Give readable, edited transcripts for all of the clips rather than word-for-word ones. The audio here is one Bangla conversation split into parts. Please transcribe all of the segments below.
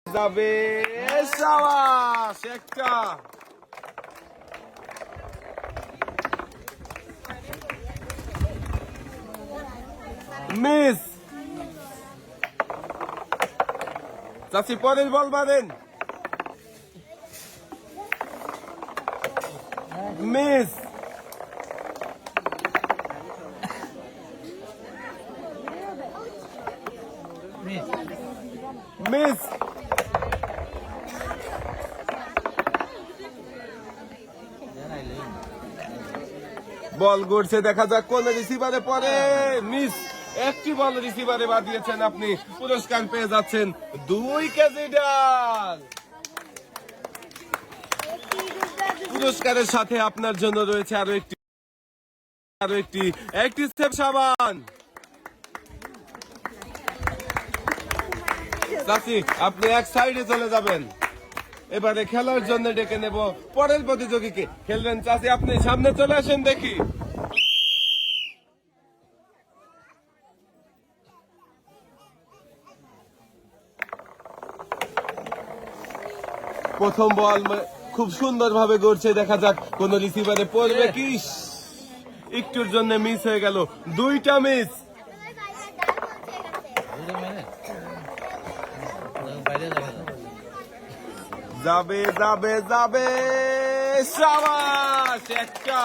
যাবে সাবাস একটা মিস। চাচি পরের বল মারেন। মিস। মিস। বল ঘুরছে, দেখা যাক কোন রিসিভারে পরে। মিস। একটি বল রিসিভারে বাদিয়েছেন আপনি, পুরস্কার পেয়ে যাচ্ছেন 2 কেজি ডাল। পুরস্কারের সাথে আপনার জন্য রয়েছে আরো একটি অ্যাক্টিভ সাবান। চাচি আপনি এক সাইডে চলে যাবেন, এবারে খেলার জন্য ডেকে নেব পরের প্রতিযোগীকে। খেলবেন চাচি, আপনি সামনে চলে আসেন দেখি। প্রথম বল খুব সুন্দর ভাবে গড়ছে, দেখা যাক কোন রিসিভারে পড়বে কি। একটুর জন্য মিস হয়ে গেল, 2টা মিস। যাবে যাবে যাবে সাবাস একটা।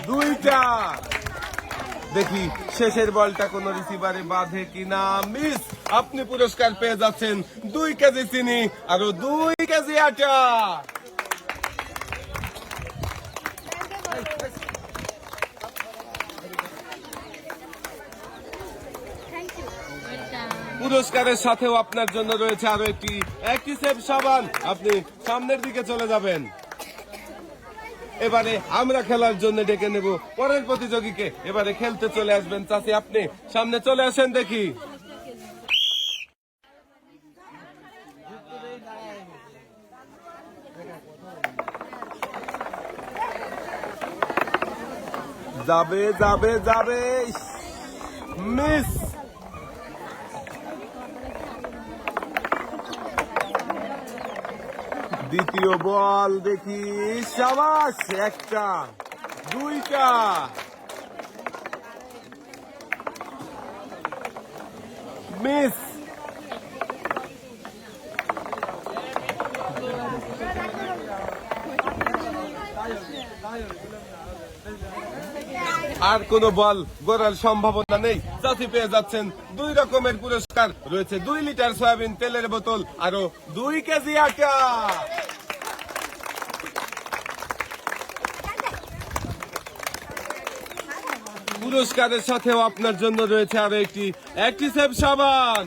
দুইটা। দেখি শেষের বলটা কোন রিসিভারে বাঁধে কিনা। মিস। আপনি পুরস্কার পেয়ে যাচ্ছেন 2 কেজি চিনি, আরো 2 কেজি আটা। পুরস্কারের সাথেও আপনার জন্য রয়েছে আরো একটি অ্যাক্টিভ সাবান। আপনি সামনের দিকে চলে যাবেন। এবারে আমরা খেলার জন্য ডেকে নেব পরের প্রতিযোগীকে। এবারে খেলতে চলে আসবেন চাচি, আপনি সামনে চলে আসেন দেখি। যাবে যাবে যাবে মিস। দ্বিতীয় বল দেখি, সাবাস একটা। 2টা মিস। আর কোন বল গড়ার সম্ভাবনা নেই। চাচি পেয়ে যাচ্ছেন 2 রকমের পুরস্কার, রয়েছে 2 লিটার সয়াবিন তেলের বোতল, আরো 2 কেজি আটা। পুরস্কারের সাথেও আপনার জন্য রয়েছে আরো একটি অ্যাক্টিভ সাবান।